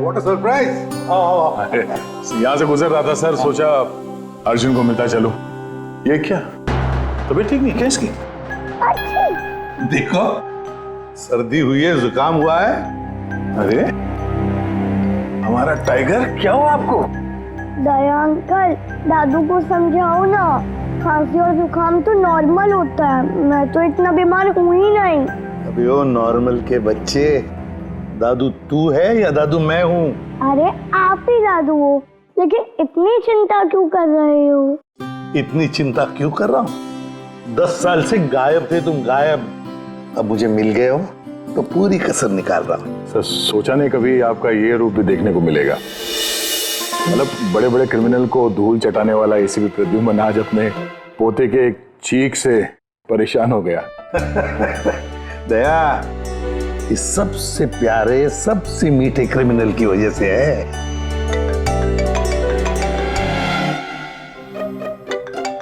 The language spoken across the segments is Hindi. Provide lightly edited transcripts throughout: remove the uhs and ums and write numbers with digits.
What a surprise. यहाँ से गुजर रहा था सर, सोचा अर्जुन को मिलता चलो। ये क्या तबीयत ठीक नहीं क्या इसकी? देखो सर्दी हुई है, जुकाम हुआ है। अरे हमारा टाइगर, क्या हुआ आपको? दया अंकल, दादू को समझाओ ना, खांसी और जुकाम तो नॉर्मल होता है, मैं तो इतना बीमार हूँ ही नहीं। अबे ओ नॉर्मल के बच्चे, दादू तू है या दादू मैं हूँ? अरे आप ही दादू हो, लेकिन इतनी चिंता क्यों कर रहे हो? इतनी चिंता क्यों कर रहा हूँ? 10 साल से गायब थे तुम, गायब। अब मुझे मिल गए हो तो पूरी कसर निकाल रहा हूँ। सर सोचा नहीं कभी आपका ये रूप भी देखने को मिलेगा। मतलब बड़े बड़े क्रिमिनल को धूल चटाने वाला एसीपी प्रद्युम्न आज अपने पोते के एक चीख से परेशान हो गया। दया, इस सबसे प्यारे सबसे मीठे क्रिमिनल की वजह से है।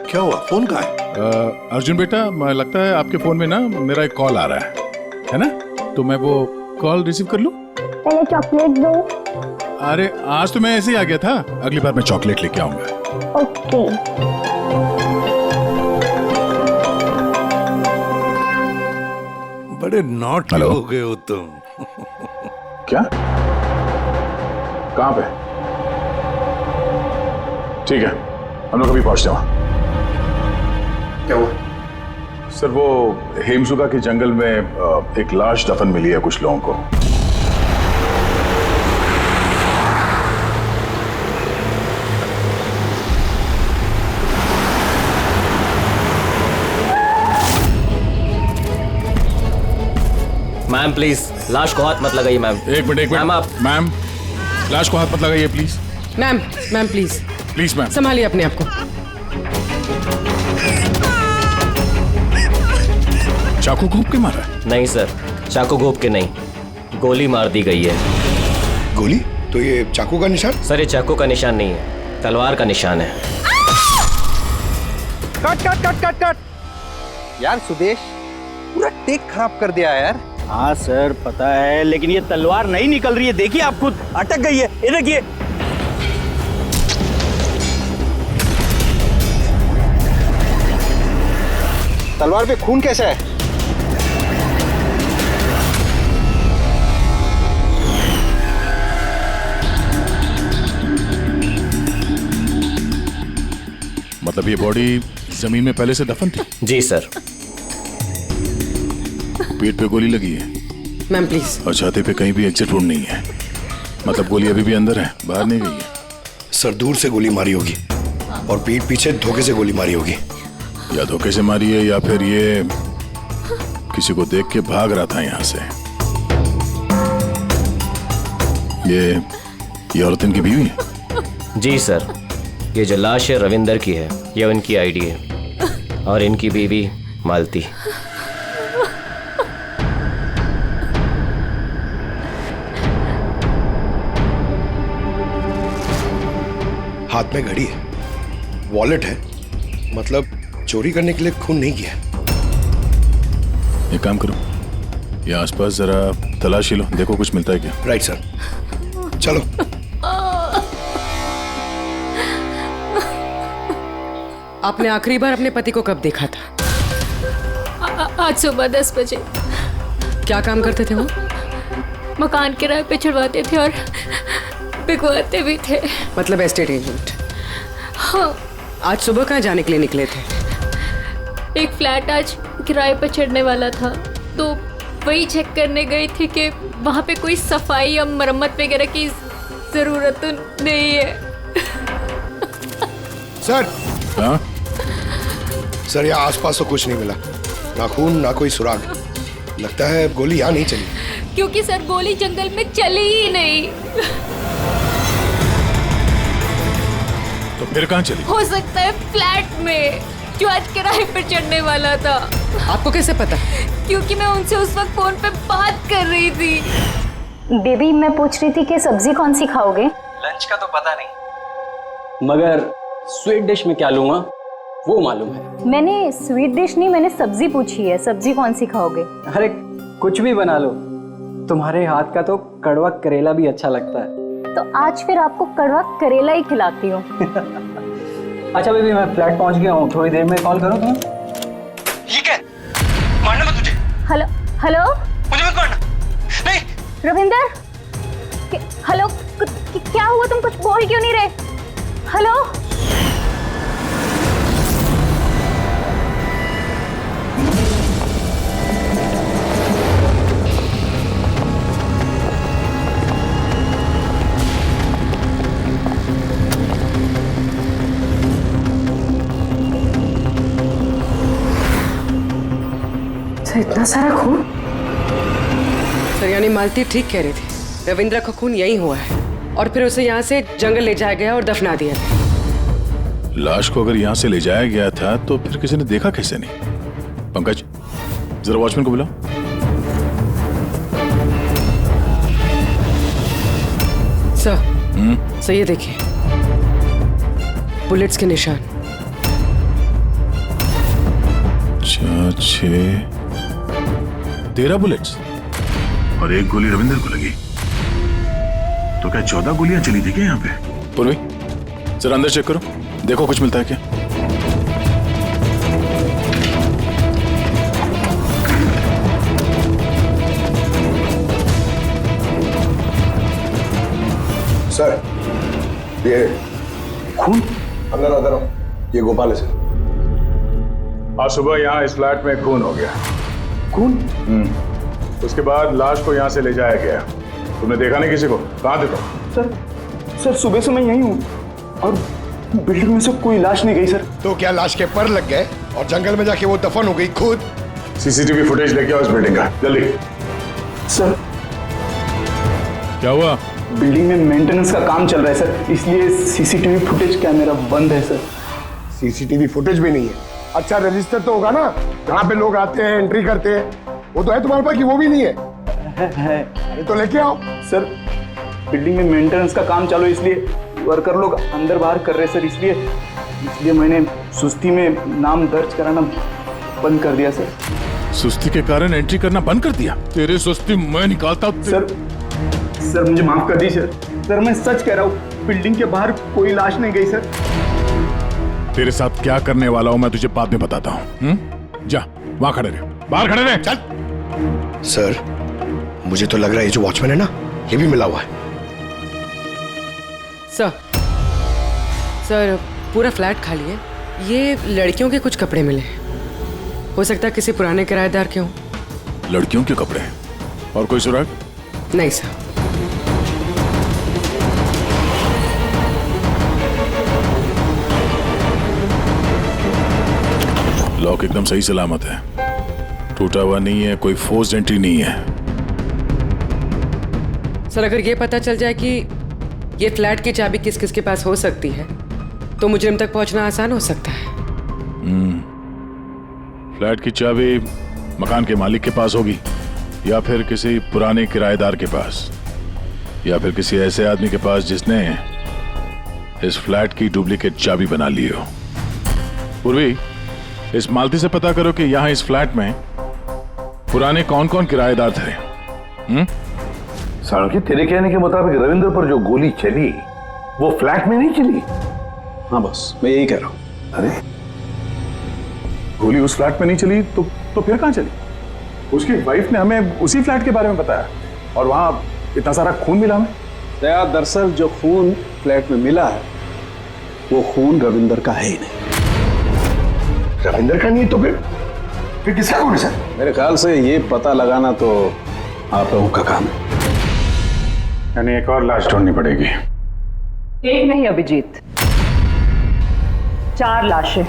क्या हुआ, फोन कहाँ है? अर्जुन बेटा, लगता है आपके फोन में ना मेरा एक कॉल आ रहा है ना? तो मैं वो कॉल रिसीव कर लूं? पहले चॉकलेट दो। अरे आज तो मैं ऐसे ही आ गया था, अगली बार मैं चॉकलेट लेके आऊंगा। ओके। बड़े नॉटी हो गए हो तुम। क्या? कहाँ पे? ठीक है, हम लोग अभी पहुंचते वहां। क्या हुआ? सर वो हेमसुगा के जंगल में एक लाश दफन मिली है कुछ लोगों को। मैम प्लीज लाश को हाथ मत लगाइए मैम। एक मिनट मैम आप। मैम लाश को हाथ मत लगाइए please. Ma'am please please ma'am संभालिए अपने आप को। चाकू घोंप के मारा है? नहीं सर, चाकू घोंप के नहीं, गोली मार दी गई है। गोली? तो ये चाकू का निशान? सर ये चाकू का निशान नहीं है, तलवार का निशान है। Cut cut cut cut cut यार, सुदेश पूरा टेक खराब कर दिया यार। हाँ सर पता है, लेकिन ये तलवार नहीं निकल रही है, देखिए आप खुद, अटक गई है, ये देखिए। तलवार पे खून कैसा है? मतलब ये बॉडी जमीन में पहले से दफन थी? जी सर। पेट पे गोली लगी है मैम प्लीज। और छाती पे कहीं भी एग्जिट वुंड नहीं है, मतलब गोली अभी भी अंदर है, बाहर नहीं गई है। सर दूर से गोली मारी होगी और पीठ पीछे धोखे से गोली मारी होगी। या धोखे से मारी है या फिर ये किसी को देख के भाग रहा था यहाँ से। ये औरत इनकी बीवी है? जी सर, ये जो लाश है रविंदर की है, ये उनकी आईडी है और इनकी बीवी मालती। हाथ में घड़ी है, वॉलेट है, मतलब चोरी करने के लिए खून नहीं किया। एक काम करो, ये आसपास जरा तलाशी लो, देखो कुछ मिलता है क्या। राइट सर, चलो। आपने आखिरी बार अपने पति को कब देखा था? आज सुबह 10 बजे। क्या काम करते थे वो? मकान किराए पे छुड़वाते थे और बिकवाते भी थे। मतलब एस्टेट एजेंट? हाँ। आज सुबह कहाँ जाने के लिए निकले थे? एक फ्लैट आज किराए पर चढ़ने वाला था, तो वही चेक करने गई थी कि वहाँ पे कोई सफाई या मरम्मत वगैरह की जरूरत तो नहीं है। सर। हाँ? सर यहाँ आसपास तो कुछ नहीं मिला, ना खून ना कोई सुराग। लगता है गोली यहाँ नहीं चली। क्योंकि सर गोली जंगल में चली ही नहीं। तो फिर कहाँ चली? हो सकता है फ्लैट में, जो आज किराए पर चढ़ने वाला था। आपको कैसे पता? क्योंकि मैं उनसे उस वक्त फोन पे बात कर रही थी। बेबी मैं पूछ रही थी कि सब्जी कौन सी खाओगे? लंच का तो पता नहीं, मगर स्वीट डिश में क्या लूंगा वो मालूम है। मैंने स्वीट डिश नहीं, मैंने सब्जी पूछी है, सब्जी कौन सी खाओगे? अरे कुछ भी बना लो, तुम्हारे हाथ का तो कड़वा करेला भी अच्छा लगता है। तो आज फिर आपको कड़वा करेला ही खिलाती हूँ। अच्छा बेबी, मैं फ्लैट पहुंच गया हूँ, थोड़ी देर में कॉल करूँ तुम्हें? ये क्या? मारना मत तुझे। हेलो हेलो, मुझे मत मारना। नहीं। रविंदर, हेलो, क्या हुआ? तुम कुछ बोल क्यों नहीं रहे? हेलो। इतना सारा खून? सर यानी मालती ठीक कह रही थी, रविंद्र का खून यही हुआ है और फिर उसे यहाँ से जंगल ले जाया गया और दफना दिया गया। लाश को अगर यहाँ से ले जाया गया था तो फिर किसी ने देखा कैसे नहीं? पंकज, जरा वॉचमैन को बुलाओ। सर ये देखिए, बुलेट्स के निशान। 13 बुलेट्स और एक गोली रविंदर को लगी। तो क्या 14 गोलियां चली थी क्या यहाँ पे? पूर्वी, जरा अंदर चेक करो, देखो कुछ मिलता है क्या। सर, ये खून अंदर अंदर आओ। ये गोपाल है सर। आज सुबह यहाँ इस फ्लैट में खून हो गया। खून? उसके बाद लाश को यहाँ से ले जाया गया। तुमने देखा नहीं किसी को? कहाँ थे तुम? सर सुबह से मैं यहीं हूँ और बिल्डिंग में से कोई लाश नहीं गई सर। तो क्या लाश के पर लग गए और जंगल में जाके वो दफन हो गई खुद? सीसीटीवी फुटेज लेके आओ इस बिल्डिंग का, जल्दी। सर क्या हुआ? बिल्डिंग में मेंटेनेंस का काम चल रहा है सर, इसलिए सीसीटीवी फुटेज कैमरा बंद है सर। सीसीटीवी फुटेज भी नहीं है? अच्छा रजिस्टर तो होगा ना, जहाँ पे लोग आते हैं एंट्री करते हैं, वो तो है तुम्हारे पास कि वो भी नहीं है? है। अरे तो लेके आओ। सर बिल्डिंग में मेंटेनेंस का काम चालू है, इसलिए वर्कर लोग अंदर बाहर कर रहे हैं सर, इसलिए मैंने सुस्ती में नाम दर्ज कराना बंद कर दिया सर। सुस्ती के कारण एंट्री करना बंद कर दिया? तेरे सुस्ती मैं निकालता हूँ। सर मुझे माफ कर दीजिए सर, मैं सच कह रहा हूँ, बिल्डिंग के बाहर कोई लाश नहीं गई सर। तेरे साथ क्या करने वाला हूं मैं तुझे बाद में बताता हूँ। जा वहां खड़े रहे, बाहर खड़े रहे। चल। सर मुझे तो लग रहा है ये जो वॉचमैन है ना, ये भी मिला हुआ है। सर पूरा फ्लैट खाली है, ये लड़कियों के कुछ कपड़े मिले हैं, हो सकता है किसी पुराने किराएदार के हों। लड़कियों के कपड़े? और कोई सुराग? नहीं सर। लॉक एकदम सही सलामत है, टूटा हुआ नहीं है, कोई फोर्स्ड एंट्री नहीं है। सर अगर ये पता चल जाए कि ये फ्लैट की चाबी किस किस के पास हो सकती है तो मुजरिम तक पहुंचना आसान हो सकता है। फ्लैट की चाबी मकान के मालिक के पास होगी, या फिर किसी पुराने किराएदार के पास, या फिर किसी ऐसे आदमी के पास जिसने इस फ्लैट की डुप्लीकेट चाबी बना ली हो। पूर्वी, इस मालती से पता करो कि यहां इस फ्लैट में पुराने कौन कौन किराएदार थे। साळुंखे, तेरे कहने के मुताबिक रविंद्र पर जो गोली चली वो फ्लैट में नहीं चली? हाँ बस मैं यही कह रहा हूँ। अरे गोली उस फ्लैट में नहीं चली तो फिर कहाँ चली? उसकी वाइफ ने हमें उसी फ्लैट के बारे में बताया और वहां इतना सारा खून मिला हमें। दरअसल जो खून फ्लैट में मिला है वो खून रविंदर का है ही नहीं। रविंदर का नहीं तो फिर किसका खून है सर? मेरे ख्याल से ये पता लगाना तो आप लोगों का काम है। यानी एक और लाश ढूंढनी पड़ेगी। एक नहीं अभिजीत, 4 लाशें।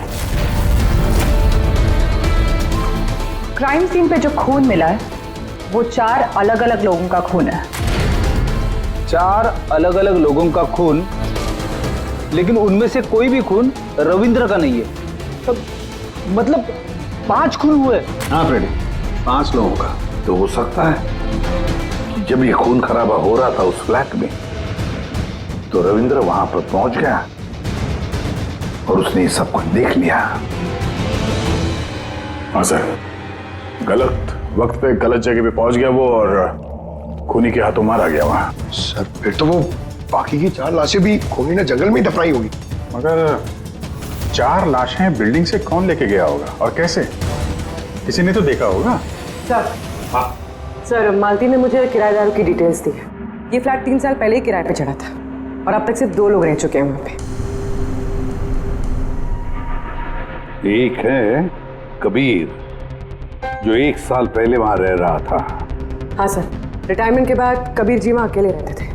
क्राइम सीन पे जो खून मिला है वो 4 अलग अलग लोगों का खून है। 4 अलग अलग लोगों का खून, लेकिन उनमें से कोई भी खून रविंद्र का नहीं है। मतलब 5 खून हुए। हाँ फ्रेडी, 5 लोगों का। तो हो सकता है कि जब ये खून खराबा हो रहा था उस फ्लैट में तो रविंद्र वहां पर पहुंच गया और उसने ये सब कुछ देख लिया। हाँ सर, गलत वक्त पे गलत जगह पे पहुंच गया वो और खूनी के हाथों मारा गया वहां। सर फिर तो वो बाकी की 4 लाशें भी खूनी ने जंगल में ही दफनाई होगी। मगर 4 लाशें बिल्डिंग से कौन लेके गया होगा और कैसे? किसी ने तो देखा होगा। सर, सर मालती ने मुझे किराएदारों की डिटेल्स दी है। ये फ्लैट 3 साल पहले ही किराए पे चढ़ा था और अब तक सिर्फ 2 लोग रह चुके हैं वहाँ पे। एक है कबीर, जो 1 साल पहले वहां रह रहा था। हाँ सर, रिटायरमेंट के बाद कबीर जी वहाँ अकेले रहते थे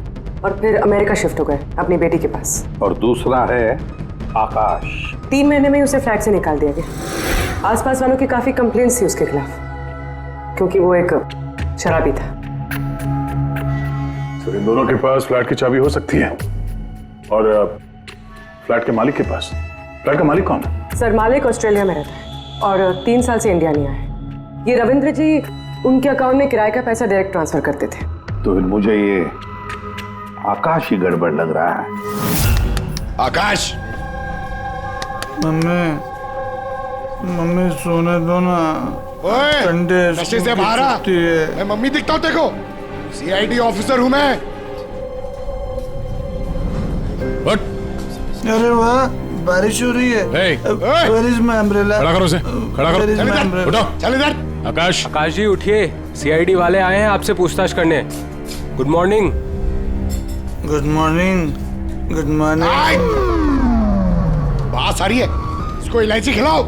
और फिर अमेरिका शिफ्ट हो गए अपनी बेटी के पास। और दूसरा है आकाश। 3 महीने में उसे फ्लैट से निकाल दिया गया। आसपास वालों की काफी कंप्लेंट्स थी उसके खिलाफ, क्योंकि वो एक शराबी था। तो इन दोनों के पास फ्लैट की चाबी हो सकती है, और फ्लैट के मालिक के पास? फ्लैट का मालिक कौन है? सर, मालिक ऑस्ट्रेलिया में रहता है और 3 साल से इंडिया नहीं आया है। ये रविंद्र जी उनके अकाउंट में किराए का पैसा डायरेक्ट ट्रांसफर करते थे। तो फिर मुझे ये आकाश ही गड़बड़ लग रहा है। आकाश, मम्मी सोने दो ना। नशे से बाहर आ। मैं मम्मी दिखता हूँ देखो, CID ऑफिसर हूँ मैं। अरे वाह, बारिश हो रही है। Where is my umbrella? खड़ा करो उसे, खड़ा करो। Where is my umbrella? उठो। चल इधर। आकाश जी उठिए, CID वाले आए हैं आपसे पूछताछ करने। Good morning. Good morning. Good morning. बात सारी है, इसको इलायची खिलाओ।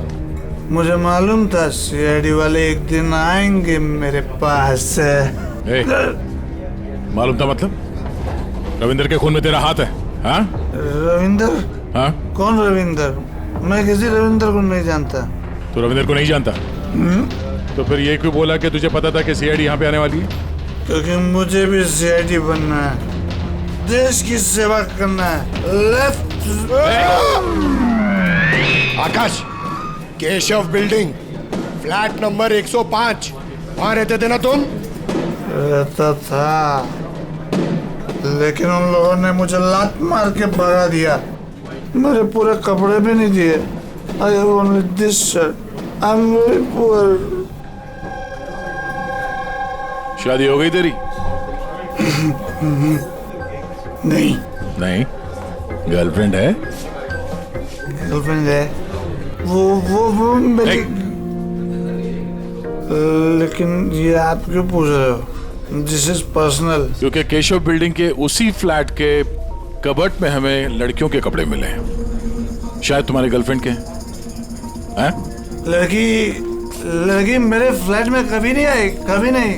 मुझे मालूम था CID वाले एक दिन आएंगे मेरे पास। मालूम था मतलब? रविंद्र के खून में तेरा हाथ है? हाँ? रविंद्र? हाँ? कौन रविंद्र? मैं किसी रविंद्र को नहीं जानता। तू रविंद्र को नहीं जानता? तो फिर ये क्यों बोला कि तुझे पता था कि CID यहाँ पे आने वाली है? क्योंकि मुझे भी CID बनना है, देश की सेवा करना है। लेफ्ट। आकाश, केशव बिल्डिंग, फ्लैट नंबर 105, वहां रहते थे ना तुम? रहता था, लेकिन उन लोगों ने मुझे लात मार के भगा दिया। मेरे पूरे कपड़े भी नहीं दिए। I have only this shirt. I'm very poor. शादी हो गई तेरी? नहीं। नहीं? गर्लफ्रेंड है? गर्लफ्रेंड है। वो मेरी। लेकिन ये आप क्यों पूछ रहे हो? This is personal. क्योंकि केशव बिल्डिंग के उसी फ्लैट के कबर्ड में हमें लड़कियों के कपड़े मिले हैं, शायद तुम्हारी गर्लफ्रेंड के हैं? लड़की मेरे फ्लैट में कभी नहीं आई, कभी नहीं।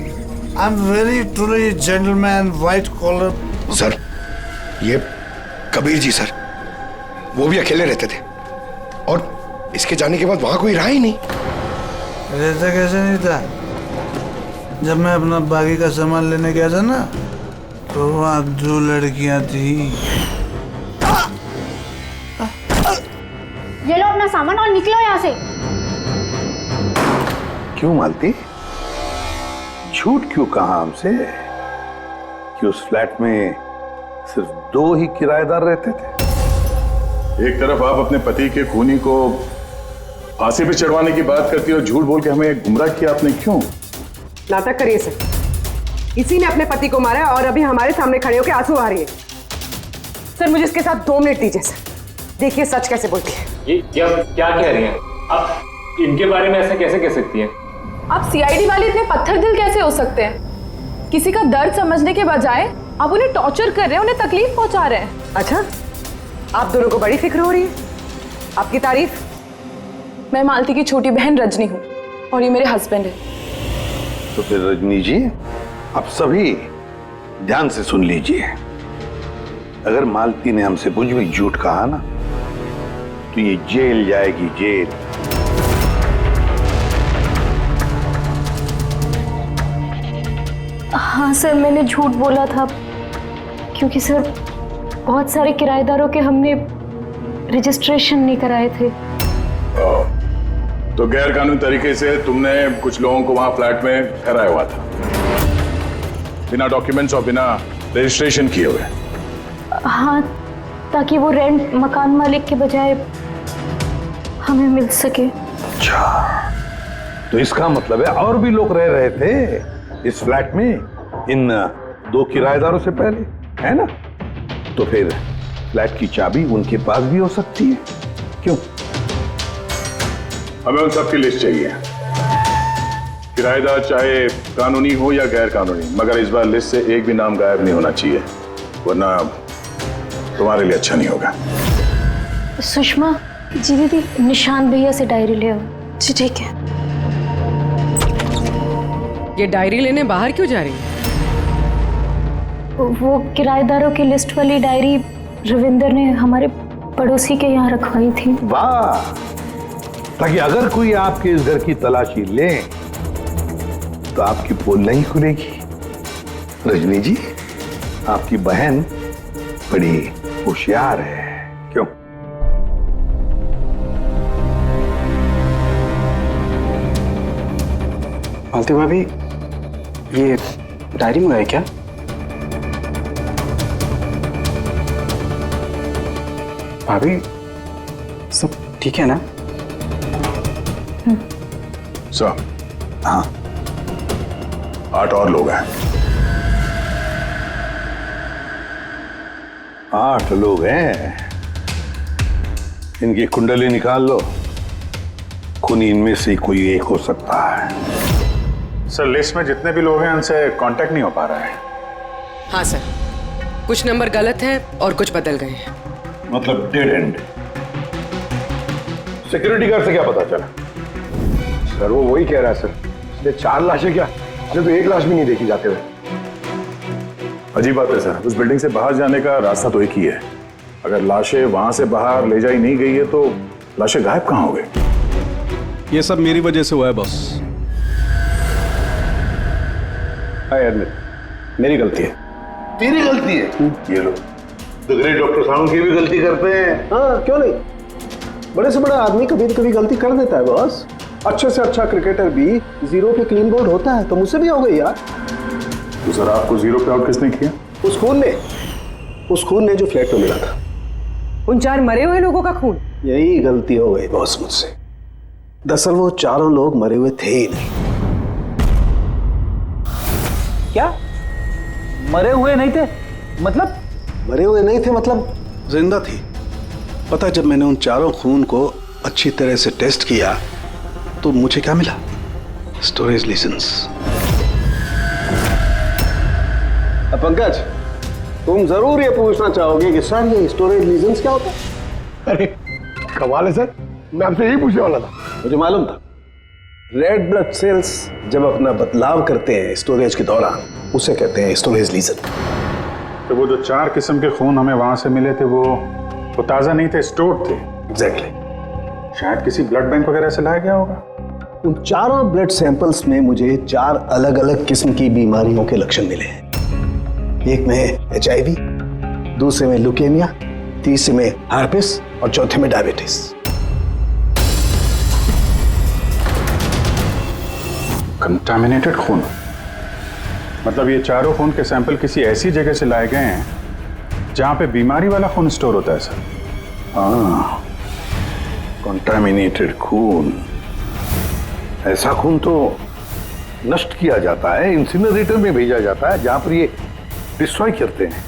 I am very truly gentleman, white collar. Sir, ये कबीर जी सर, वो भी अकेले रहते थे और इसके जाने के बाद वहां कोई रहा ही नहीं। रहता कैसे नहीं था? जब मैं अपना बाकी का सामान लेने गया था ना, तो वहाँ 2 लड़कियां थी। ये लो अपना सामान और निकलो यहाँ से। क्यों मालती, झूठ क्यों कहा हमसे कि उस फ्लैट में सिर्फ 2 ही किराएदार रहते थे? एक तरफ आप अपने पति के खूनी को फांसी पे चढ़वाने की बात करती हो, झूठ बोल के हमें गुमराह किया आपने, क्यों? नाटक करिए सर, इसी ने अपने पति को मारा और अभी हमारे सामने खड़े होकर आंसू आ रही है। सर, मुझे इसके साथ 2 मिनट दीजिए सर, देखिए सच कैसे बोलती है। ये क्या कह रही हैं आप? इनके बारे में ऐसा कैसे कह सकती हैं? आप CID वाले इतने पत्थर दिल कैसे हो सकते हैं? किसी का दर्द समझने के बजाय आप उन्हें टॉर्चर कर रहे हैं, उन्हें तकलीफ पहुंचा रहे हैं। अच्छा, आप दोनों को बड़ी फिक्र हो रही है? आपकी तारीफ। मैं मालती की छोटी बहन रजनी हूँ और ये मेरे हस्बैंड है। तो फिर रजनी जी, आप सभी ध्यान से सुन लीजिए। अगर मालती ने हमसे कुछ भी झूठ कहा ना, तो ये जेल जाएगी, जेल। हाँ सर, मैंने झूठ बोला था क्योंकि सर बहुत सारे किराएदारों के हमने रजिस्ट्रेशन नहीं कराए थे। तो गैर कानूनी तरीके से तुमने कुछ लोगों को वहां फ्लैट में ठहराया हुआ था, बिना डॉक्यूमेंट्स और बिना रजिस्ट्रेशन किए हुए? हाँ, ताकि वो रेंट मकान मालिक के बजाय हमें मिल सके। अच्छा, तो इसका मतलब है और भी लोग रह रहे थे इस फ्लैट में इन 2 किराएदारों से पहले, है ना? तो फिर फ्लैट की चाबी उनके पास भी हो सकती है। क्यों? हमें उन सबकी लिस्ट चाहिए, किराएदार चाहे कानूनी हो या गैर कानूनी, मगर इस बार लिस्ट से एक भी नाम गायब नहीं होना चाहिए, वरना तुम्हारे लिए अच्छा नहीं होगा। सुषमा जी दीदी, निशांत भैया से डायरी ले आओ। जी ठीक है। ये डायरी लेने बाहर क्यों जा रही है? वो किराएदारों की लिस्ट वाली डायरी रविंदर ने हमारे पड़ोसी के यहाँ रखवाई थी। वाह, ताकि अगर कोई आपके इस घर की तलाशी ले तो आपकी पोल नहीं खुलेगी। रजनी जी, आपकी बहन बड़ी होशियार है। क्यों? मालती भाभी, ये डायरी मंगाई क्या? भाभी, सब ठीक है ना? सब? हाँ। 8 और लोग हैं। 8 लोग हैं। इनकी कुंडली निकाल लो, खूनी इनमें से कोई एक हो सकता है। सर, लिस्ट में जितने भी लोग हैं उनसे कांटेक्ट नहीं हो पा रहा है। हाँ सर, कुछ नंबर गलत हैं और कुछ बदल गए हैं। मतलब डेड एंड। सिक्योरिटी गार्ड से क्या पता चला? सर वो वही कह रहा है सर, इसलिए 4 लाशें क्या, अरे तो 1 लाश भी नहीं देखी जाते हुए। अजीब बात है सर, उस बिल्डिंग से बाहर जाने का रास्ता तो एक ही है। अगर लाशें वहां से बाहर ले जाई नहीं गई है तो लाशें गायब कहाँ हो गई? ये सब मेरी वजह से हुआ है बॉस। मेरी गलती है। तेरी गलती है? ये लो, द ग्रेट डॉक्टर साहब की भी गलती करते हैं। हाँ, क्यों नहीं, बड़े से बड़ा आदमी कभी न कभी गलती कर देता है बॉस। अच्छे से अच्छा क्रिकेटर भी 0 पे क्लीन बोल्ड होता है, तो मुझसे भी हो गई यार। तो सर, आपको 0 पे आउट किसने किया? उस खून ने जो फ्लैट में मिला था। उन 4 मरे हुए लोगों का खून? यही गलती हो गई बॉस मुझसे। दरअसल वो 4 लोग मरे हुए थे ही नहीं। क्या? मरे हुए नहीं थे? मतलब? मरे हुए नहीं थे मतलब जिंदा थी। पता, जब मैंने उन 4 खून को अच्छी तरह से टेस्ट किया तो मुझे क्या मिला? स्टोरेज लीजेंस। पंकज, तुम जरूर ये पूछना चाहोगे कि सर ये स्टोरेज लीजेंस क्या होता है? अरे कमाल है सर, मैं आपसे यही पूछने वाला था। मुझे मालूम था। रेड ब्लड सेल्स जब अपना बदलाव करते हैं स्टोरेज के दौरान, उसे कहते हैं स्टोरेज लीजन। तो वो जो 4 किस्म के खून हमें वहां से मिले थे वो ताजा नहीं थे, स्टोर्ड थे। एग्जैक्टली। शायद किसी ब्लड बैंक वगैरह से लाया गया होगा। उन 4 ब्लड सैंपल्स में मुझे 4 अलग अलग किस्म की बीमारियों के लक्षण मिले हैं। एक में HIV, दूसरे में ल्यूकेमिया, तीसरे में हार्पिस और चौथे में डायबिटीज। कंटामिनेटेड खून? मतलब ये 4 खून के सैंपल किसी ऐसी जगह से लाए गए हैं जहां पे बीमारी वाला खून स्टोर होता है सर। हाँ, कंटामिनेटेड खून। ऐसा खून तो नष्ट किया जाता है, इंसिनरेटर में भेजा जाता है जहां पर ये डिस्ट्रॉय करते हैं।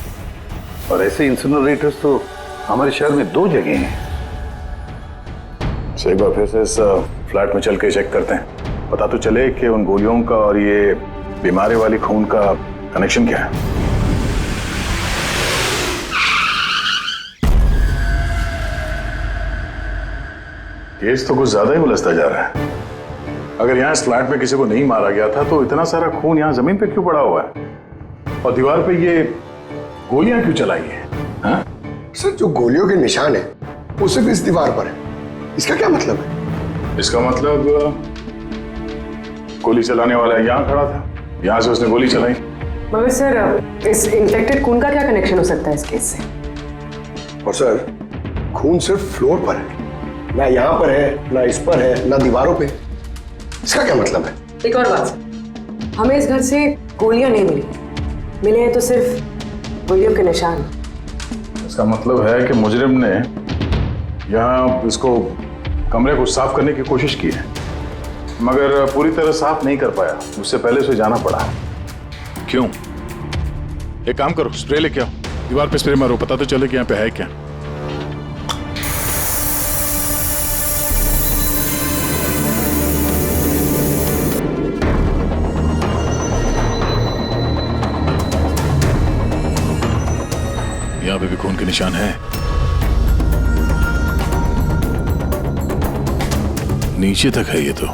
और ऐसे इंसिनरेटर्स तो हमारे शहर में 2 जगह हैं। एक बार फिर से इस फ्लैट में चल के चेक करते हैं, पता तो चले कि उन गोलियों का और ये बीमारी वाली खून का कनेक्शन क्या है। केस तो कुछ ज्यादा ही उलझता जा रहा है। अगर यहाँ इस फ्लैट में किसी को नहीं मारा गया था तो इतना सारा खून यहाँ जमीन पे क्यों पड़ा हुआ है और दीवार पे ये गोलियां क्यों चलाई हैं? हाँ? सर जो गोलियों के निशान है वो सिर्फ इस दीवार पर है, इसका क्या मतलब है? इसका मतलब गोली चलाने वाला यहाँ खड़ा था, यहाँ से उसने गोली चलाई। मगर सर, इस इन्फेक्टेड खून का क्या कनेक्शन हो सकता है इस केस से? और सर खून सिर्फ फ्लोर पर है, ना यहाँ पर है, ना इस पर है, ना दीवारों पे। इसका क्या मतलब है? एक और बात, हमें इस घर से गोलियां नहीं मिली, मिले हैं तो सिर्फ गोलियों के निशान। इसका मतलब है कि मुजरिम ने यहाँ इसको कमरे को साफ करने की कोशिश की है मगर पूरी तरह साफ नहीं कर पाया, उससे पहले उसे जाना पड़ा। क्यों? एक काम करो, स्प्रे लेके आओ। दीवार पे स्प्रे मारो, पता तो चले कि यहाँ पे है क्या। यहाँ पे भी खून के निशान है। नीचे तक है ये तो,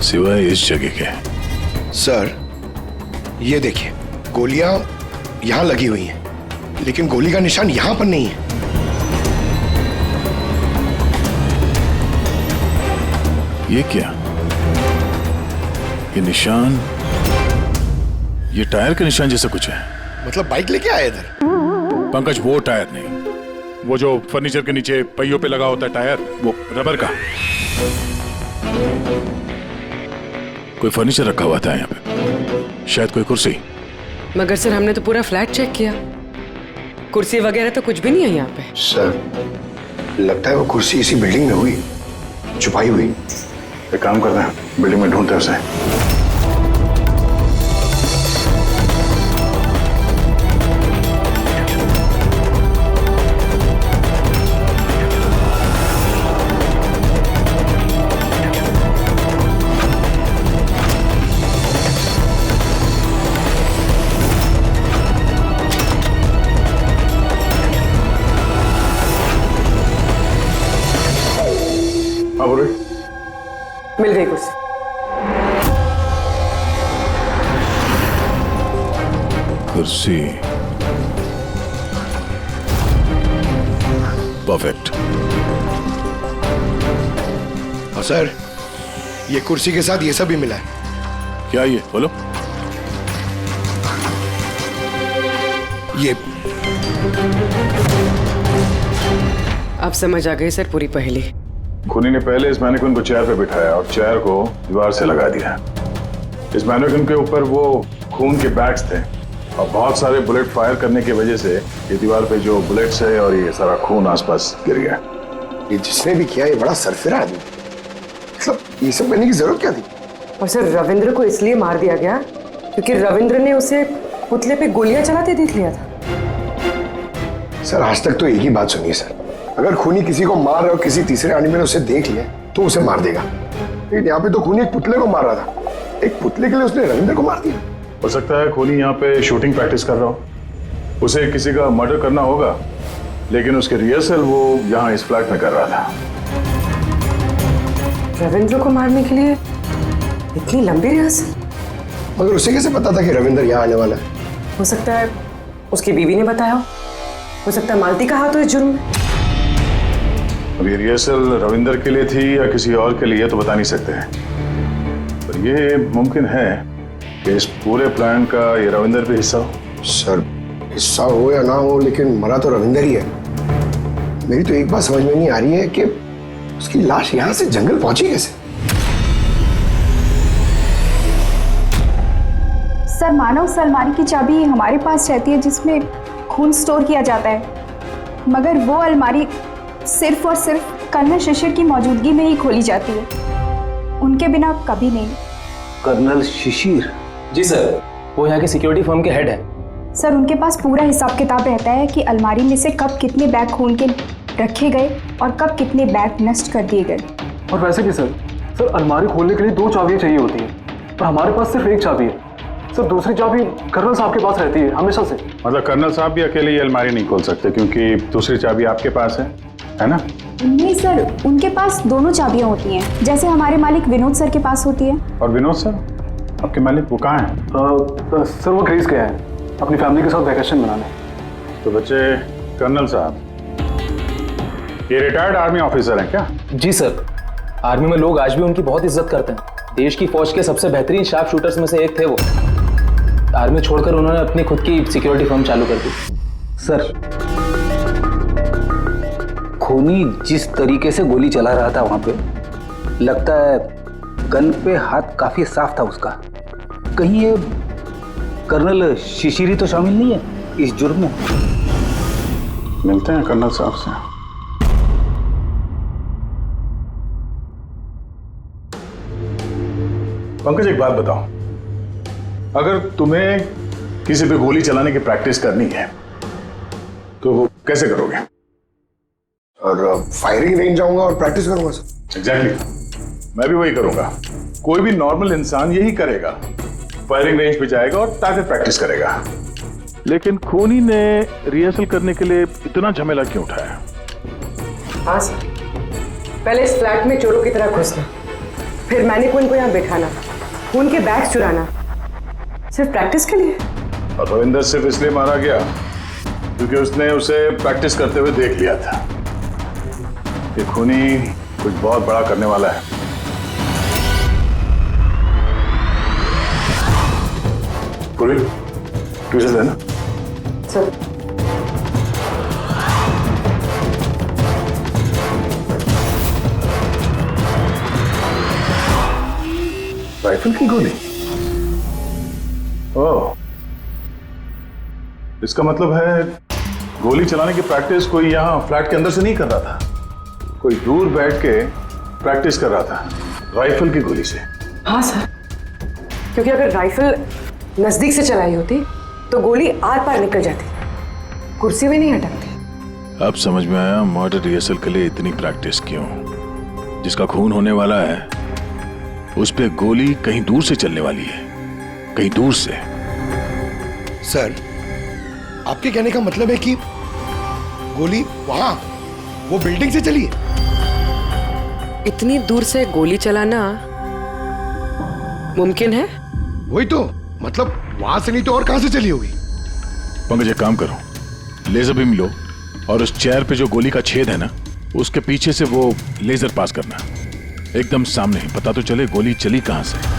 सिवाय इस जगह के। सर ये देखिए, गोलियां यहां लगी हुई हैं, लेकिन गोली का निशान यहां पर नहीं है। ये क्या? ये निशान, ये टायर का निशान जैसा कुछ है। मतलब बाइक लेके आए इधर? पंकज, वो टायर नहीं, वो जो फर्नीचर के नीचे पहियों पे लगा होता है टायर, वो रबर का। कोई फर्नीचर रखा हुआ था यहाँ पे, शायद कोई कुर्सी। मगर सर हमने तो पूरा फ्लैट चेक किया, कुर्सी वगैरह तो कुछ भी नहीं है यहाँ पे। सर लगता है वो कुर्सी इसी बिल्डिंग में हुई, छुपाई हुई। एक काम करते हैं, बिल्डिंग में ढूंढते हैं उसे। मिल गई कुर्सी। कुर्सी परफेक्ट। और सर ये कुर्सी के साथ ये सब भी मिला है। क्या ये बोलो? ये अब समझ आ गई सर पूरी पहेली। खूनी ने पहले इस मैनिक्विन को चेयर पे बिठाया और चेयर को दीवार से लगा दिया। इस मैनिक्विन के ऊपर वो खून के बैग्स थे और बहुत सारे बुलेट फायर करने की वजह से ये दीवार पे जो बुलेट्स है और ये सारा खून आसपास गिर गया। ये जिसने भी किया ये बड़ा सरफिरा आदमी, मतलब ये सब करने की जरूरत क्या थी? और सर रविंद्र को इसलिए मार दिया गया क्योंकि रविंद्र ने उसे पुतले पे गोलियां चलाते देख लिया था। सर आज तक तो एक ही बात सुनिए सर, अगर खूनी किसी को मार रहा हो, किसी तीसरे आदमी ने उसे देख लिया तो उसे मार देगा, लेकिन यहाँ पे तो खूनी एक पुतले को मार रहा था, एक पुतले के लिए उसने रविंद्र को मार दिया। हो सकता है खूनी यहाँ पे शूटिंग प्रैक्टिस कर रहा हो, उसे किसी का मर्डर करना होगा, लेकिन उसके रिहर्सल वो यहाँ इस फ्लैट में कर रहा था। रविंद्र को मारने के लिए इतनी लंबी रिहर्सल? मगर उसे कैसे पता था कि रविंद्र यहाँ आने वाला है? हो सकता है उसकी बीवी ने बताया हो सकता है मालती का हाथ हो इस जुर्म में। अब ये रिहर्सल रविंद्र के लिए थी या किसी और के लिए तो बता नहीं सकते हैं, पर ये मुमकिन है कि इस पूरे प्लान का ये रविंद्र भी हिस्सा हो। सर हिस्सा हो या ना हो, लेकिन मरा तो रविंद्र ही है। मेरी तो एक बात समझ में नहीं आ रही है कि उसकी लाश यहाँ से जंगल पहुंची कैसे? सर मानो उस अलमारी की चाबी हमारे पास रहती है जिसमें खून स्टोर किया जाता है, मगर वो अलमारी सिर्फ और सिर्फ कर्नल शिशिर की मौजूदगी में ही खोली जाती है, उनके बिना कभी नहीं। कर्नल शिशिर? जी सर, वो यहाँ के सिक्योरिटी फर्म के हेड है। सर उनके पास पूरा हिसाब किताब रहता है कि अलमारी में से कब कितने बैग खून के रखे गए और कब कितने बैग नष्ट कर दिए गए। और वैसे भी सर अलमारी खोलने के लिए 2 चाबियां चाहिए होती है, पर हमारे पास सिर्फ 1 चाबी है। सर दूसरी चाबी कर्नल साहब के पास रहती है हमेशा से। मतलब कर्नल साहब भी अकेले ये अलमारी नहीं खोल सकते क्योंकि दूसरी चाबी आपके पास है ना? नहीं सर, उनके पास दोनों चाबियां होती हैं, जैसे हमारे मालिक विनोद सर के पास होती है। और विनोद सर आपके मालिक वो कहाँ हैं? सर वो ग्रीस गया है अपनी फैमिली के साथ वैकेशन मनाने। तो बच्चे कर्नल साहब ये रिटायर्ड आर्मी ऑफिसर हैं क्या? जी सर, आर्मी में लोग आज भी उनकी बहुत इज्जत करते हैं। देश की फौज के सबसे बेहतरीन शार्प शूटर्स में से एक थे वो। आर्मी छोड़कर उन्होंने अपनी खुद की सिक्योरिटी फर्म चालू कर दी। सर खूनी जिस तरीके से गोली चला रहा था वहां पे, लगता है गन पे हाथ काफी साफ था उसका। कहीं ये कर्नल शिशिरी तो शामिल नहीं है इस जुर्म में? मिलते हैं कर्नल साहब से। पंकज एक बात बताओ, अगर तुम्हें किसी पे गोली चलाने की प्रैक्टिस करनी है तो वो कैसे करोगे? और फायरिंग रेंज जाऊंगा और प्रैक्टिस करूंगा सर। एग्जैक्टली, मैं भी वही करूंगा। कोई भी नॉर्मल इंसान यही करेगा, फायरिंग रेंज पे जाएगा और टारगेट प्रैक्टिस करेगा। लेकिन खूनी ने रिहर्सल करने के लिए इतना झमेला क्यों उठाया? हाँ सर, पहले इस फ्लैट में चोरों की तरह घुसना, फिर मैनिक्विन को यहाँ बिठाना, खून के बैग्स चुराना, सिर्फ प्रैक्टिस के लिए। और रविंदर सिर्फ इसलिए मारा गया क्योंकि उसने उसे प्रैक्टिस करते हुए देख लिया था कि खूनी कुछ बहुत बड़ा करने वाला है। पूरी ट्यूशन है ना सर? राइफल की गोली? ओह, इसका मतलब है गोली चलाने की प्रैक्टिस कोई यहाँ फ्लैट के अंदर से नहीं कर रहा था, कोई दूर बैठ के प्रैक्टिस कर रहा था राइफल की गोली से। हाँ सर, क्योंकि अगर राइफल नजदीक से चलाई होती तो गोली आर पार निकल जाती, कुर्सी में नहीं अटकती। अब समझ में आया मर्डर रिहर्सल के लिए इतनी प्रैक्टिस क्यों। जिसका खून होने वाला है उस पे गोली कहीं दूर से चलने वाली है, कहीं दूर से। सर, आपके कहने का मतलब है कि गोली वहां वो बिल्डिंग से चली है? इतनी दूर से गोली चलाना मुमकिन है? वही तो, मतलब वहां से नहीं तो और कहां से चली होगी? पंकज, एक काम करो, लेजर बीम लो और उस चेयर पे जो गोली का छेद है ना, उसके पीछे से वो लेजर पास करना, एकदम सामने, पता तो चले गोली चली कहां से।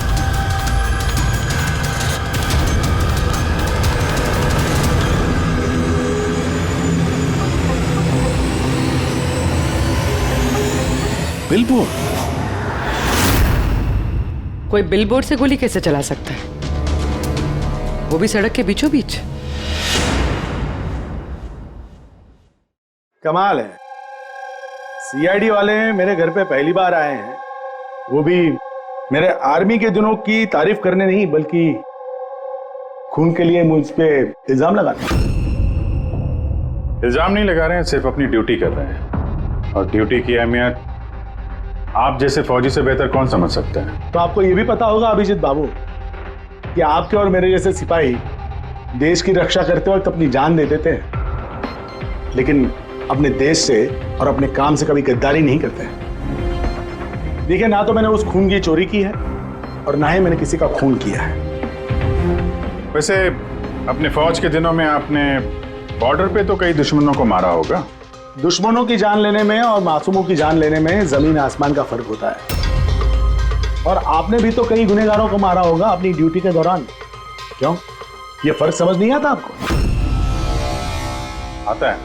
बिलबोर्ड? कोई बिलबोर्ड से गोली कैसे चला सकता है, वो भी सड़क के बीचों बीच? कमाल है, सीआईडी वाले मेरे घर पे पहली बार आए हैं, वो भी मेरे आर्मी के दिनों की तारीफ करने नहीं बल्कि खून के लिए मुझ पे इल्जाम लगाने। इल्जाम नहीं लगा रहे हैं, सिर्फ अपनी ड्यूटी कर रहे हैं, और ड्यूटी की अहमियत आप जैसे फौजी से बेहतर कौन समझ सकता है। तो आपको ये भी पता होगा अभिजीत बाबू कि आपके और मेरे जैसे सिपाही देश की रक्षा करते वक्त अपनी जान दे देते हैं, लेकिन अपने देश से और अपने काम से कभी गद्दारी नहीं करते हैं। देखिए, ना तो मैंने उस खून की चोरी की है और ना ही मैंने किसी का खून किया है। वैसे अपने फौज के दिनों में आपने बॉर्डर पे तो कई दुश्मनों को मारा होगा। दुश्मनों की जान लेने में और मासूमों की जान लेने में जमीन आसमान का फर्क होता है, और आपने भी तो कई गुनहगारों को मारा होगा अपनी ड्यूटी के दौरान। क्यों, ये फर्क समझ नहीं आता आपको? आता है,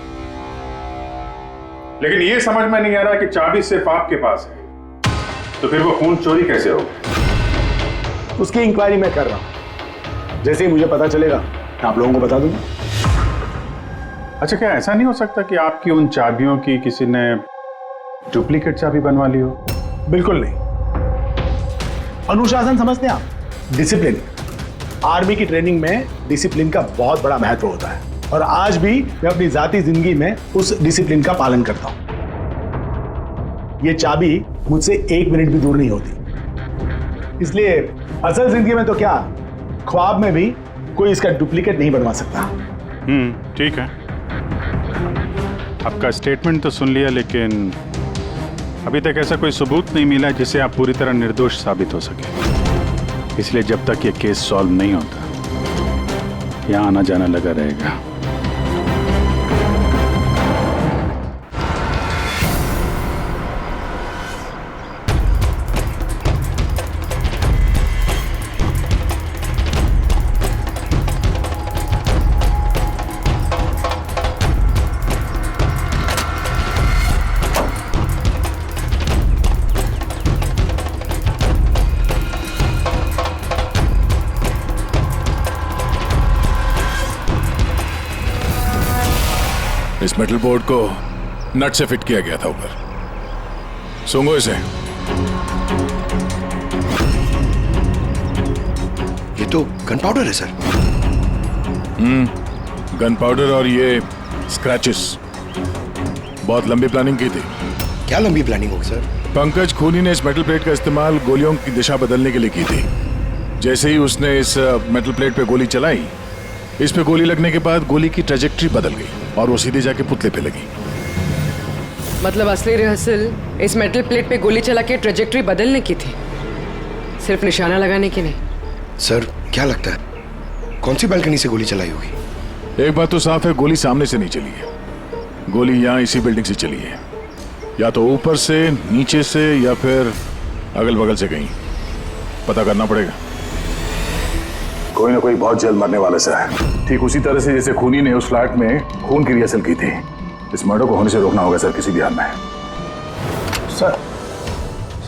लेकिन ये समझ में नहीं आ रहा कि चाबी सिर्फ आपके पास है, तो फिर वो खून चोरी कैसे होगा? उसकी इंक्वायरी मैं कर रहा हूं, जैसे ही मुझे पता चलेगा आप लोगों को बता दूंगा। अच्छा, क्या ऐसा नहीं हो सकता कि आपकी उन चाबियों की किसी ने डुप्लीकेट चाबी बनवा ली हो? बिल्कुल नहीं। अनुशासन समझते हैं आप, डिसिप्लिन। आर्मी की ट्रेनिंग में डिसिप्लिन का बहुत बड़ा महत्व होता है, और आज भी मैं अपनी जाती जिंदगी में उस डिसिप्लिन का पालन करता हूं। ये चाबी मुझसे 1 मिनट भी दूर नहीं होती, इसलिए असल जिंदगी में तो क्या, ख्वाब में भी कोई इसका डुप्लीकेट नहीं बनवा सकता। ठीक है, आपका स्टेटमेंट तो सुन लिया, लेकिन अभी तक ऐसा कोई सबूत नहीं मिला जिससे आप पूरी तरह निर्दोष साबित हो सके। इसलिए जब तक ये केस सॉल्व नहीं होता, यहाँ आना जाना लगा रहेगा। इस मेटल बोर्ड को नट से फिट किया गया था ऊपर। सूंघो इसे। ये तो गन पाउडर है सर। गन पाउडर और ये स्क्रैचेस, बहुत लंबी प्लानिंग की थी। क्या लंबी प्लानिंग होगी सर? पंकज खूनी ने इस मेटल प्लेट का इस्तेमाल गोलियों की दिशा बदलने के लिए की थी। जैसे ही उसने इस मेटल प्लेट पे गोली चलाई, इस पे गोली लगने के बाद गोली की ट्रेजेक्ट्री बदल गई और वो सीधे जाके पुतले पे लगी। मतलब असली रिहर्सल इस मेटल प्लेट पे गोली चला के ट्रेजेक्ट्री बदलने की थी, सिर्फ निशाना लगाने की नहीं। सर क्या लगता है कौन सी बालकनी से गोली चलाई होगी? एक बात तो साफ है, गोली सामने से नहीं चली है। गोली यहाँ इसी बिल्डिंग से चली है, या तो ऊपर से, नीचे से, या फिर अगल बगल से कहीं। पता करना पड़ेगा। कोई ना कोई बहुत जल्द मरने वाला सा है, ठीक उसी तरह से जैसे खूनी ने उस फ्लैट में खून की रिहर्सल की थी। इस मर्डर को होने से रोकना होगा सर, किसी भी हाल में।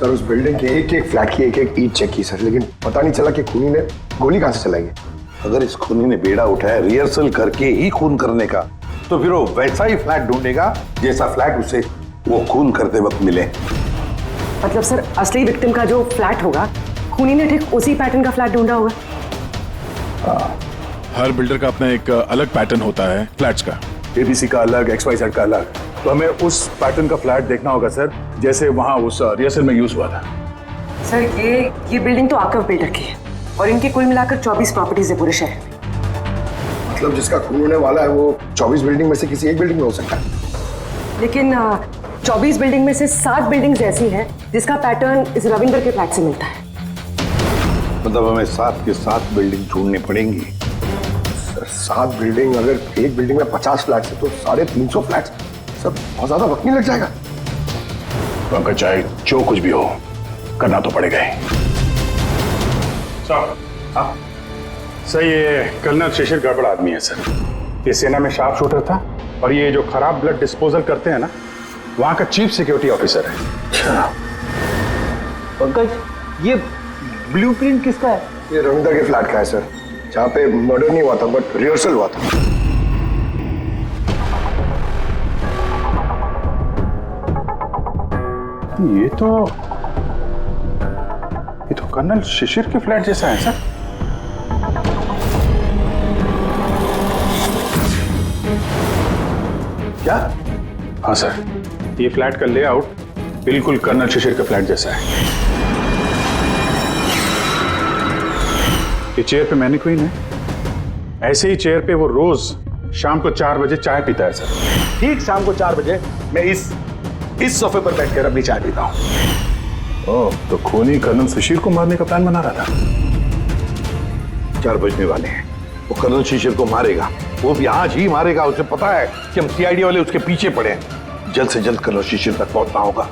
सर उस बिल्डिंग के एक एक फ्लैट की एक एक ईंट चेक की सर, लेकिन पता नहीं चला कि खूनी ने गोली कहां से चलाई है। अगर इस खूनी ने बेड़ा उठाया रिहर्सल करके ही खून करने का, तो फिर वो वैसा ही फ्लैट ढूंढेगा जैसा फ्लैट उसे वो खून करते वक्त मिले। मतलब सर असली विक्टिम का जो फ्लैट होगा, खूनी ने ठीक उसी पैटर्न का फ्लैट ढूंढा होगा। हर बिल्डर का अपना एक अलग पैटर्न होता है फ्लैट्स का। एबीसी का अलग, XYZ का अलग, तो हमें उस पैटर्न का फ्लैट देखना होगा सर, जैसे वहां उस रिहर्सल में यूज हुआ था। सर ये बिल्डिंग तो आकव बिल्डर की है और इनकी कुल मिलाकर 24 प्रॉपर्टीज है पूरे शहर में। मतलब जिसका खून होने वाला है वो 24 बिल्डिंग में से किसी एक बिल्डिंग में हो सकता है, लेकिन 24 बिल्डिंग में से 7 बिल्डिंग्स ऐसी हैं जिसका पैटर्न इस रविंदर के फ्लैट से मिलता है। मतलब हमें 7 के 7 बिल्डिंग ढूंढनी पड़ेंगी। 7 बिल्डिंग, अगर एक बिल्डिंग में 50 फ्लैट है तो 350 फ्लैट, सब बहुत ज्यादा वक्त नहीं लग जाएगा। पंकज चाहे जो कुछ भी हो, करना तो पड़ेगा ही। सर ये कर्नल शिशिर गड़बड़ आदमी है सर। ये सेना में शार्प शूटर था और ये जो खराब ब्लड डिस्पोजल करते हैं ना, वहां का चीफ सिक्योरिटी ऑफिसर है। पंकज ये ब्लूप्रिंट किसका है? ये रविंदर के फ्लैट का है सर, जहाँ पे मर्डर नहीं हुआ था बट रिहर्सल हुआ था। ये तो कर्नल शिशिर के फ्लैट जैसा है सर। क्या? हाँ सर, ये फ्लैट का लेआउट बिल्कुल कर्नल शिशिर के फ्लैट जैसा है। ये चेयर पे मैनिक्वीन है, ऐसे ही चेयर पे वो रोज शाम को 4 बजे चाय पीता है सर। ठीक शाम को 4 बजे मैं इस सोफे पर बैठकर अपनी चाय पीता हूँ। ओह, तो खूनी कर्नल शिशिर को मारने का प्लान बना रहा था। 4 बजने वाले हैं, वो कर्नल शिशिर को मारेगा, वो भी आज ही मारेगा। उसे पता है कि हम CID वाले उसके पीछे पड़े हैं। जल्द से जल्द कर्नल शिशिर तक पहुंचना होगा।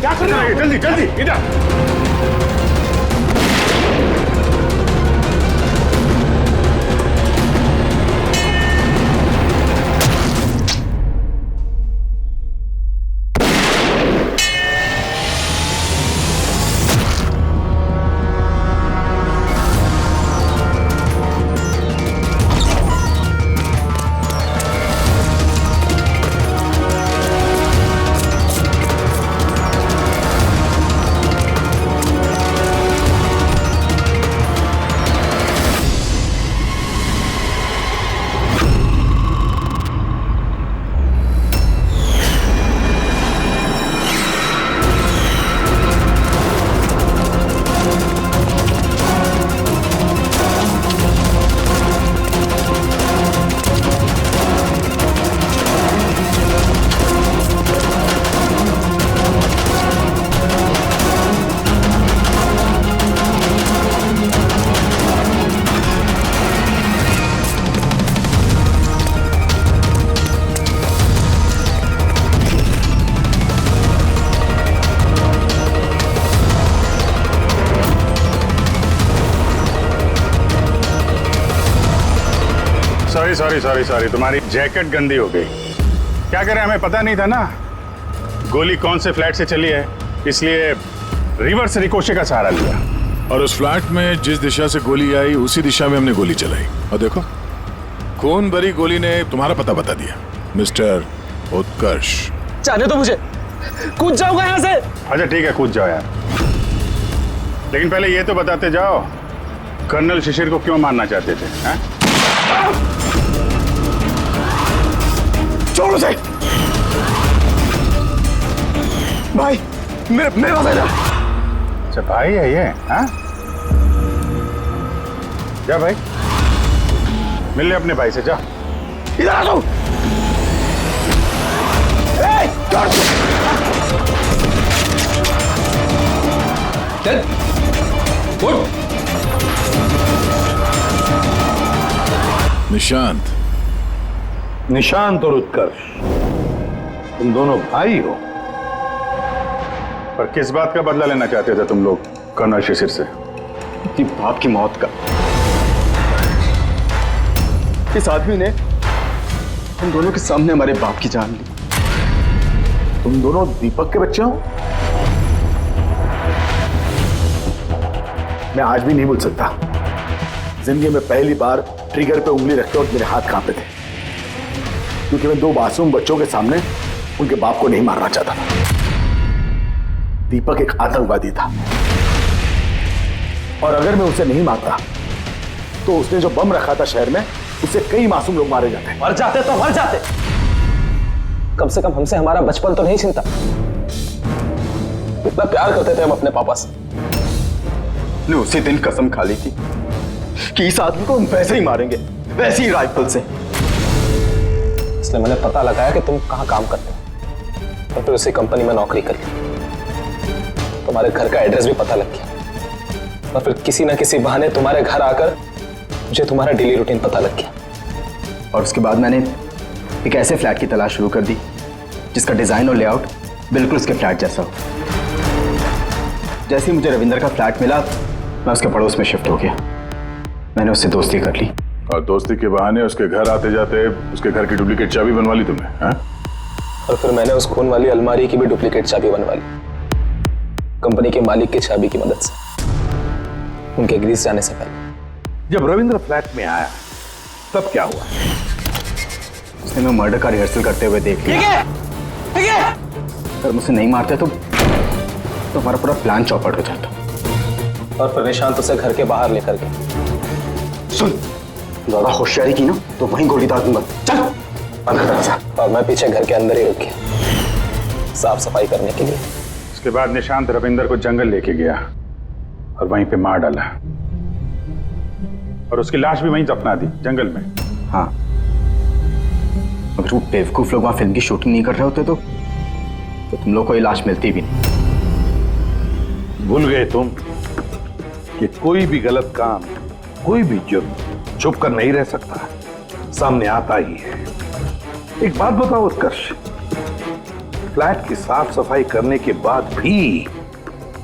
क्या कर रहे हो? जल्दी जल्दी इधर। सॉरी सॉरी सॉरी सॉरी, तुम्हारी जैकेट गंदी हो गई। क्या करें, हमें पता नहीं था ना गोली कौन से फ्लैट से चली है, इसलिए रिवर्स रिकोशे का सहारा लिया। और उस फ्लैट में जिस दिशा से गोली आई उसी दिशा में हमने गोली चलाई, और देखो खून भरी गोली ने तुम्हारा पता बता दिया, मिस्टर उत्कर्ष। जाने दो मुझे, कूद जाऊंगा यहाँ से। अच्छा ठीक है, कूद जाओ यार, लेकिन पहले ये तो बताते जाओ कर्नल शिशिर को क्यों मारना चाहते थे? छोड़ उसे भाई, मेरा बेटा। अच्छा भाई है ये? हाँ जा भाई, मिल ले अपने भाई से, जा। इधर आ जाओ। चल उठ। निशांत, निशांत और उत्कर्ष, तुम दोनों भाई हो। पर किस बात का बदला लेना चाहते थे तुम लोग कर्नल शिशिर से? कि बाप की मौत का। इस आदमी ने हम दोनों के सामने हमारे बाप की जान ली। तुम दोनों दीपक के बच्चे हो? मैं आज भी नहीं भूल सकता, जिंदगी में पहली बार ट्रिगर पे उंगली रखते वक्त मेरे हाथ कांपे थे, क्योंकि मैं दो मासूम बच्चों के सामने उनके बाप को नहीं मारना चाहता था। दीपक एक आतंकवादी था, और अगर मैं उसे नहीं मारता तो उसने जो बम रखा था शहर में, उससे कई मासूम लोग मारे जाते। मर जाते तो मर जाते, कम से कम हमसे हमारा बचपन तो नहीं छीनता। इतना प्यार करते थे हम अपने पापा से। ने उसी दिन कसम खा ली थी कि इस आदमी को हम वैसे ही मारेंगे, वैसे ही राइफल से। इसलिए मैंने पता लगाया कि तुम कहाँ काम करते हो, और फिर उसी कंपनी में नौकरी कर ली। तुम्हारे घर का एड्रेस भी पता लग गया, और फिर किसी ना किसी बहाने तुम्हारे घर आकर मुझे तुम्हारा डेली रूटीन पता लग गया। और उसके बाद मैंने एक ऐसे फ्लैट की तलाश शुरू कर दी जिसका डिजाइन और लेआउट बिल्कुल उसके फ्लैट जैसा हो। जैसे ही मुझे रविंदर का फ्लैट मिला, मैं उसके पड़ोस में शिफ्ट हो गया। मैंने उससे दोस्ती कर ली, और दोस्ती के बहाने उसके घर आते जाते उसके घर की डुप्लीकेट चाबी बनवा ली तुमने? हाँ? और फिर मैंने उस खून वाली अलमारी की भी डुप्लीकेट चाबी बनवा ली, कंपनी के मालिक की चाबी की मदद से, उनके ग्रीस जाने से पहले। जब रविंद्र फ्लैट में आया तब क्या हुआ? उसने मैं मर्डर का रिहर्सल करते हुए देख लिया। अगर मुझे नहीं मारते तो हमारा पूरा प्लान चौपट हो जाता। और फिर निशांत उसे घर के बाहर लेकर गए। सुन, ज्यादा होशियारी की ना तो वहीं गोली दाग दूंगा। चल बंद कर दरवाजा। और मैं पीछे घर के अंदर ही रुक गया, साफ सफाई करने के लिए। उसके बाद निशांत रविंदर को जंगल लेके गया और वहीं पे मार डाला, और उसकी लाश भी वहीं दफना दी जंगल में। हाँ, अगर वो बेवकूफ लोग वहां फिल्म की शूटिंग नहीं कर रहे होते तो तुम लोग को ये लाश मिलती भी नहीं। भूल गए तुम कि कोई भी गलत काम, कोई भी जुर्म छुप कर नहीं रह सकता, सामने आता ही है। एक बात बताओ उत्कर्ष, फ्लैट की साफ सफाई करने के बाद भी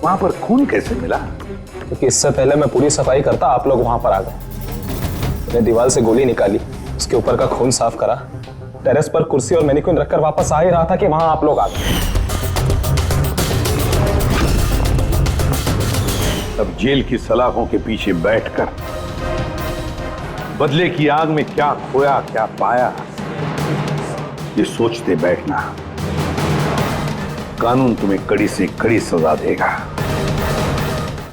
वहां पर खून कैसे मिला? क्योंकि इससे पहले मैं पूरी सफाई करता, आप लोग वहां पर आ गए। मैंने दीवार से गोली निकाली, उसके ऊपर का खून साफ करा, टेरेस पर कुर्सी और मैनिक्विन रखकर वापस आ ही रहा था कि वहां आप लोग आ गए। अब जेल की सलाखों के पीछे बैठकर बदले की आग में क्या खोया क्या पाया, ये सोचते बैठना, कानून तुम्हें कड़ी से कड़ी सजा देगा।